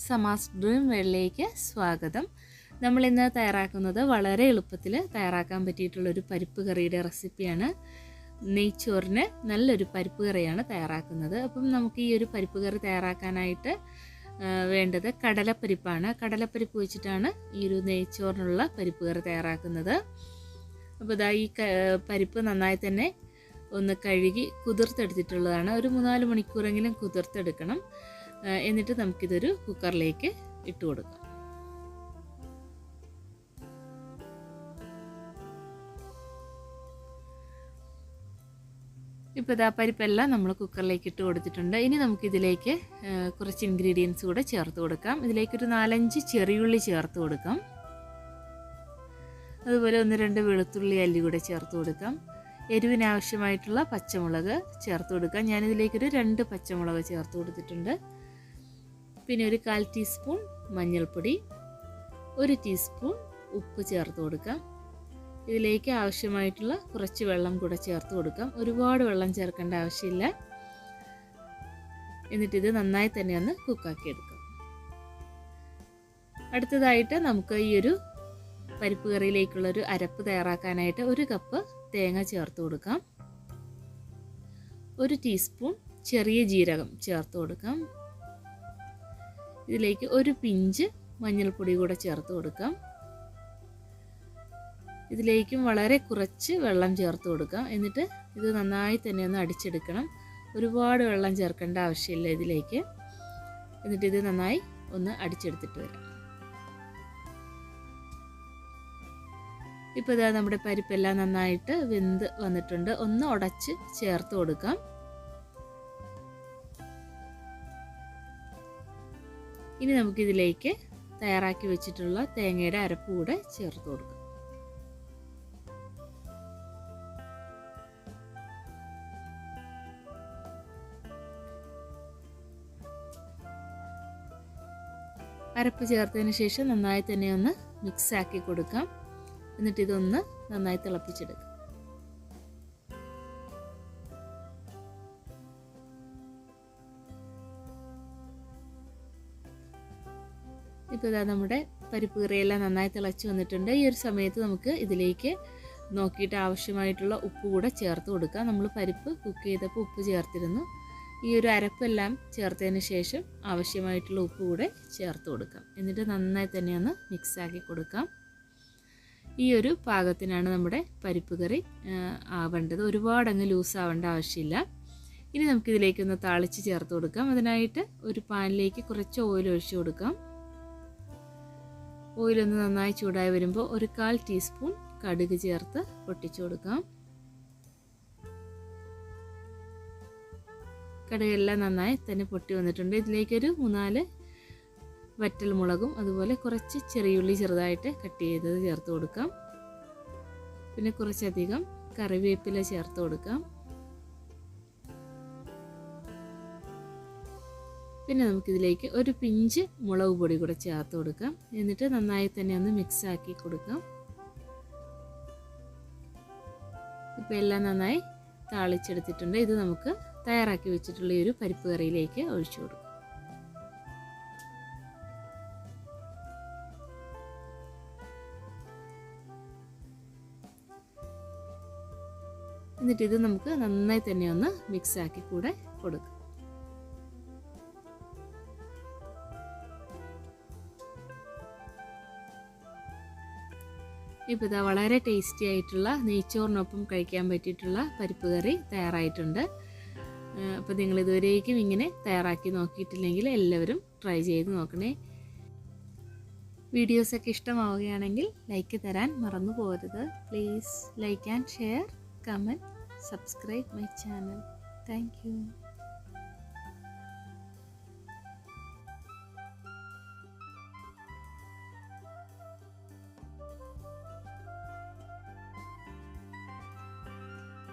സമാസ് dream വേൾഡിലേക്ക് സ്വാഗതം. നമ്മളിന്ന് തയ്യാറാക്കുന്നത് വളരെ എളുപ്പത്തിൽ തയ്യാറാക്കാൻ പറ്റിയിട്ടുള്ളൊരു പരിപ്പ് കറിയുടെ റെസിപ്പിയാണ്. നെയ്ച്ചോറിന് നല്ലൊരു പരിപ്പ് കറിയാണ് തയ്യാറാക്കുന്നത്. അപ്പം നമുക്ക് ഈ ഒരു പരിപ്പ് കറി തയ്യാറാക്കാനായിട്ട് വേണ്ടത് കടലപ്പരിപ്പാണ്. കടലപ്പരിപ്പ് വെച്ചിട്ടാണ് ഈ ഒരു നെയ്ച്ചോറിനുള്ള പരിപ്പ് കറി തയ്യാറാക്കുന്നത്. അപ്പോൾ ഇതാ ഈ പരിപ്പ് നന്നായി തന്നെ ഒന്ന് കഴുകി കുതിർത്തെടുത്തിട്ടുള്ളതാണ്. ഒരു 3-4 മണിക്കൂറെങ്കിലും കുതിർത്തെടുക്കണം. എന്നിട്ട് നമുക്കിതൊരു കുക്കറിലേക്ക് ഇട്ട് കൊടുക്കാം. ഇപ്പോൾ ഇതാ പരിപ്പെല്ലാം നമ്മൾ കുക്കറിലേക്ക് ഇട്ട് കൊടുത്തിട്ടുണ്ട്. ഇനി നമുക്കിതിലേക്ക് കുറച്ച് ഇൻഗ്രീഡിയൻസ് കൂടെ ചേർത്ത് കൊടുക്കാം. ഇതിലേക്കൊരു 4-5 ചെറിയുള്ളി ചേർത്ത് കൊടുക്കാം. അതുപോലെ 1-2 വെളുത്തുള്ളി അല്ലി കൂടെ ചേർത്ത് കൊടുക്കാം. എരിവിനാവശ്യമായിട്ടുള്ള പച്ചമുളക് ചേർത്ത് കൊടുക്കാം. ഞാനിതിലേക്കൊരു 2 പച്ചമുളക് ചേർത്ത് കൊടുത്തിട്ടുണ്ട്. പിന്നെ ഒരു 1/4 ടീസ്പൂൺ മഞ്ഞൾപ്പൊടി, 1 ടീസ്പൂൺ ഉപ്പ് ചേർത്ത് കൊടുക്കാം. ഇതിലേക്ക് ആവശ്യമായിട്ടുള്ള കുറച്ച് വെള്ളം കൂടെ ചേർത്ത് കൊടുക്കാം. ഒരുപാട് വെള്ളം ചേർക്കേണ്ട ആവശ്യമില്ല. എന്നിട്ടിത് നന്നായി തന്നെ ഒന്ന് കുക്കാക്കി എടുക്കാം. അടുത്തതായിട്ട് നമുക്ക് ഈ ഒരു പരിപ്പ് കറിയിലേക്കുള്ളൊരു അരപ്പ് തയ്യാറാക്കാനായിട്ട് 1 കപ്പ് തേങ്ങ ചേർത്ത് കൊടുക്കാം. 1 ടീസ്പൂൺ ചെറിയ ജീരകം ചേർത്ത് കൊടുക്കാം. ഇതിലേക്ക് 1 പിഞ്ച് മഞ്ഞൾപ്പൊടി കൂടെ ചേർത്ത് കൊടുക്കാം. ഇതിലേക്കും വളരെ കുറച്ച് വെള്ളം ചേർത്ത് കൊടുക്കാം. എന്നിട്ട് ഇത് നന്നായി തന്നെ ഒന്ന് അടിച്ചെടുക്കണം. ഒരുപാട് വെള്ളം ചേർക്കേണ്ട ആവശ്യമില്ല ഇതിലേക്ക്. എന്നിട്ട് ഇത് നന്നായി ഒന്ന് അടിച്ചെടുത്തിട്ട് വരാം. ഇപ്പോൾ ഇതാ നമ്മുടെ പരിപ്പെല്ലാം നന്നായിട്ട് വെന്ത് വന്നിട്ടുണ്ട്. ഒന്ന് ഉടച്ച് ചേർത്ത് കൊടുക്കാം. ഇനി നമുക്കിതിലേക്ക് തയ്യാറാക്കി വെച്ചിട്ടുള്ള തേങ്ങയുടെ അരപ്പ് കൂടെ ചേർത്ത് കൊടുക്കാം. അരപ്പ് ചേർത്തതിന് ശേഷം നന്നായി തന്നെ ഒന്ന് മിക്സ് ആക്കി കൊടുക്കാം. എന്നിട്ട് ഇതൊന്ന് നന്നായി തിളപ്പിച്ചെടുക്കാം. ഇപ്പോൾ ഇതാ നമ്മുടെ പരിപ്പ് കറിയെല്ലാം നന്നായി തിളച്ച് വന്നിട്ടുണ്ട്. ഈ ഒരു സമയത്ത് നമുക്ക് ഇതിലേക്ക് നോക്കിയിട്ട് ആവശ്യമായിട്ടുള്ള ഉപ്പ് കൂടെ ചേർത്ത് കൊടുക്കാം. നമ്മൾ പരിപ്പ് കുക്ക് ചെയ്തപ്പോൾ ഉപ്പ് ചേർത്തിരുന്നു. ഈ ഒരു അരപ്പെല്ലാം ചേർത്തതിന് ശേഷം ആവശ്യമായിട്ടുള്ള ഉപ്പ് കൂടെ ചേർത്ത് കൊടുക്കാം. എന്നിട്ട് നന്നായി തന്നെ ഒന്ന് മിക്സ് ആക്കി കൊടുക്കാം. ഈ ഒരു പാകത്തിനാണ് നമ്മുടെ പരിപ്പ് കറി ആവേണ്ടത്. ഒരുപാടങ്ങ് ലൂസ് ആവേണ്ട ആവശ്യമില്ല. ഇനി നമുക്കിതിലേക്കൊന്ന് താളിച്ച് ചേർത്ത് കൊടുക്കാം. അതിനായിട്ട് ഒരു പാനിലേക്ക് കുറച്ച് ഓയിൽ ഒഴിച്ച് കൊടുക്കാം. ഓയിലൊന്ന് നന്നായി ചൂടായി വരുമ്പോൾ ഒരു 1/4 ടീസ്പൂൺ കടുക് ചേർത്ത് പൊട്ടിച്ചു കൊടുക്കാം. കടുകെല്ലാം നന്നായി തന്നെ പൊട്ടി വന്നിട്ടുണ്ട്. ഇതിലേക്കൊരു 3-4 വറ്റൽ മുളകും അതുപോലെ കുറച്ച് ചെറിയുള്ളി ചെറുതായിട്ട് കട്ട് ചെയ്തത് ചേർത്ത് കൊടുക്കാം. പിന്നെ കുറച്ചധികം കറിവേപ്പില ചേർത്ത് കൊടുക്കാം. പിന്നെ നമുക്കിതിലേക്ക് 1 പിഞ്ച് മുളക് പൊടി കൂടെ ചേർത്ത് കൊടുക്കാം. എന്നിട്ട് നന്നായി തന്നെ ഒന്ന് മിക്സ് ആക്കി കൊടുക്കാം. ഇപ്പോൾ എല്ലാം നന്നായി താളിച്ചെടുത്തിട്ടുണ്ട്. ഇത് നമുക്ക് തയ്യാറാക്കി വെച്ചിട്ടുള്ള ഈ ഒരു പരിപ്പ് കറിയിലേക്ക് ഒഴിച്ചു കൊടുക്കാം. എന്നിട്ട് ഇത് നമുക്ക് നന്നായി തന്നെ ഒന്ന് മിക്സ് ആക്കി കൂടെ കൊടുക്കാം. ഇപ്പോൾ ഇതാ വളരെ ടേസ്റ്റി ആയിട്ടുള്ള നെയ്ച്ചോറിനൊപ്പം കഴിക്കാൻ പറ്റിയിട്ടുള്ള പരിപ്പ് കറി തയ്യാറായിട്ടുണ്ട്. അപ്പോൾ നിങ്ങൾ ഇതുവരേക്കും ഇങ്ങനെ തയ്യാറാക്കി നോക്കിയിട്ടില്ലെങ്കിൽ എല്ലാവരും ട്രൈ ചെയ്ത് നോക്കണേ. വീഡിയോസൊക്കെ ഇഷ്ടമാവുകയാണെങ്കിൽ ലൈക്ക് തരാൻ മറന്നു പോകരുത്. Please like and share, comment, subscribe my channel. Thank you.